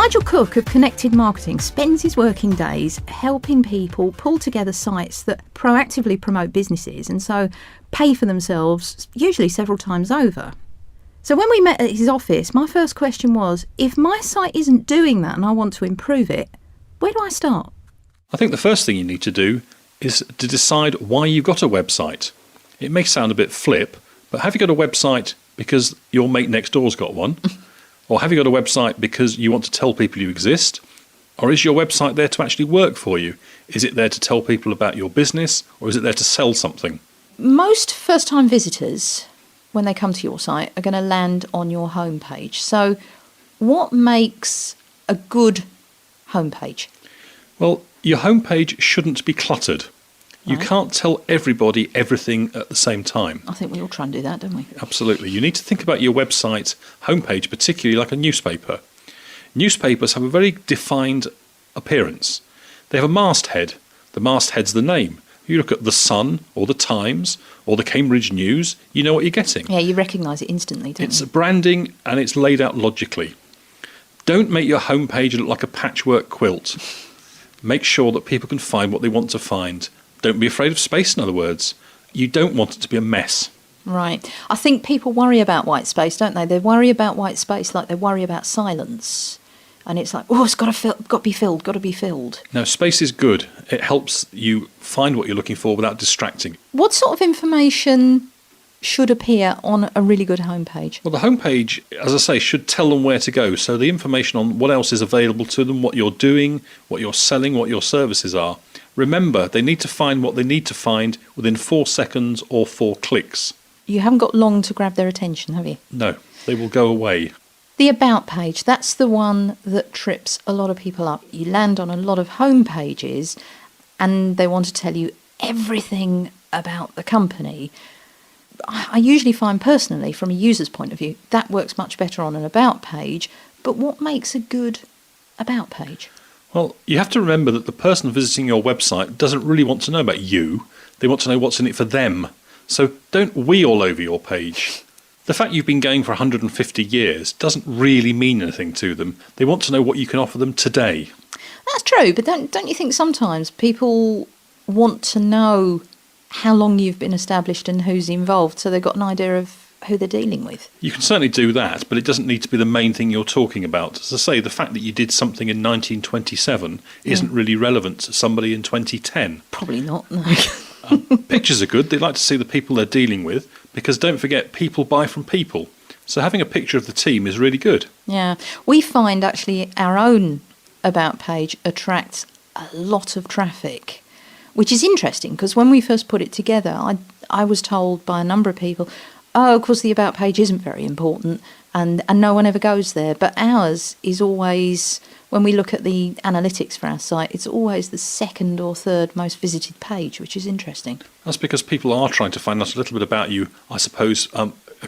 Nigel Cook of Connected Marketing spends his working days helping people pull together sites that proactively promote businesses and so pay for themselves, usually several times over. So when we met at his office, my first question was, if my site isn't doing that and I want to improve it, where do I start? I think the first thing you need to do is to decide why you've got a website. It may sound a bit flip, but have you got a website because your mate next door's got one? Or have you got a website because you want to tell people you exist? Or is your website there to actually work for you? Is it there to tell people about your business, or is it there to sell something? Most first-time visitors, when they come to your site, are going to land on your homepage. So what makes a good homepage? Well, your homepage shouldn't be cluttered. You Right. can't tell everybody everything at the same time. I think we all try and do that, don't we? Absolutely. You need to think about your website homepage, particularly like a newspaper. Newspapers have a very defined appearance. They have a masthead. The masthead's the name. You look at the Sun or the Times or the Cambridge News, you know what you're getting. Yeah, you recognise it instantly, don't It's you? branding and it's laid out logically. Don't make your homepage look like a patchwork quilt. Make sure that people can find what they want to find. Don't be afraid of space, in other words. You don't want it to be a mess. Right. I think people worry about white space, don't they? They worry about white space like they worry about silence. And it's like, oh, it's got to be filled. Now, space is good. It helps you find what you're looking for without distracting. What sort of information should appear on a really good homepage? Well, the homepage, as I say, should tell them where to go. So the information on what else is available to them, what you're doing, what you're selling, what your services are. Remember, they need to find what they need to find within 4 seconds or 4 clicks. You haven't got long to grab their attention, have you? No, they will go away. The About page, that's the one that trips a lot of people up. You land on a lot of home pages and they want to tell you everything about the company. I usually find personally, from a user's point of view, that works much better on an About page. But what makes a good About page? Well, you have to remember that the person visiting your website doesn't really want to know about you. They want to know what's in it for them. So don't we all over your page. The fact you've been going for 150 years doesn't really mean anything to them. They want to know what you can offer them today. That's true, but don't you think sometimes people want to know how long you've been established and who's involved, so they've got an idea of who they're dealing with? You can certainly do that, but it doesn't need to be the main thing you're talking about. As I say, the fact that you did something in 1927 isn't really relevant to somebody in 2010. Probably not, no. Pictures are good. They like to see the people they're dealing with, because don't forget, people buy from people. So having a picture of the team is really good. Yeah, we find actually our own About page attracts a lot of traffic, which is interesting because when we first put it together, I was told by a number of people, oh, of course the About page isn't very important and no one ever goes there. But ours is always, when we look at the analytics for our site, it's always the second or third most visited page, which is interesting. That's because people are trying to find out a little bit about you, I suppose,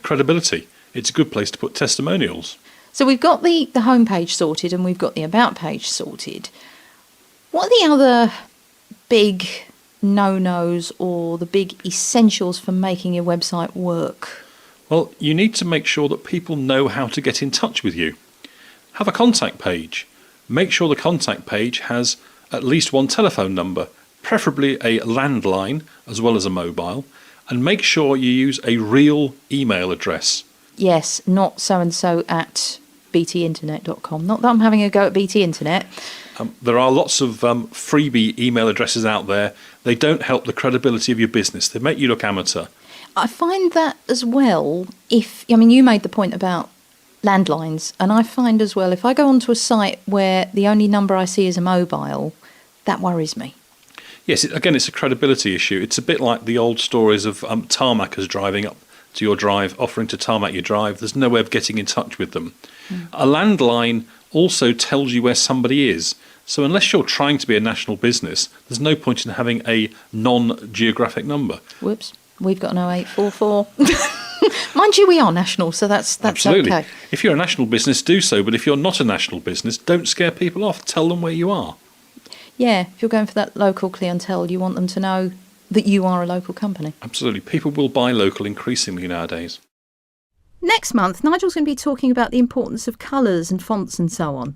credibility. It's a good place to put testimonials. So we've got the homepage sorted and we've got the About page sorted. What are the other big no-nos or the big essentials for making your website work? Well, you need to make sure that people know how to get in touch with you. Have a contact page. Make sure the contact page has at least one telephone number, preferably a landline as well as a mobile, and make sure you use a real email address. Yes, not so-and-so at btinternet.com. Not that I'm having a go at BT Internet. There are lots of freebie email addresses out there. They don't help the credibility of your business. They make you look amateur. I find that as well, you made the point about landlines, and I find as well, if I go onto a site where the only number I see is a mobile, that worries me. Yes, it's a credibility issue. It's a bit like the old stories of tarmackers driving up to your drive, offering to tarmac your drive. There's no way of getting in touch with them. A landline also tells you where somebody is. So unless you're trying to be a national business, there's no point in having a non-geographic number. Whoops, we've got an 0844. Mind you, we are national, so that's Absolutely. okay. If you're a national business, do so. But if you're not a national business, don't scare people off. Tell them where you are. Yeah, if you're going for that local clientele, you want them to know that you are a local company. Absolutely. People will buy local increasingly nowadays. Next month, Nigel's going to be talking about the importance of colours and fonts and so on.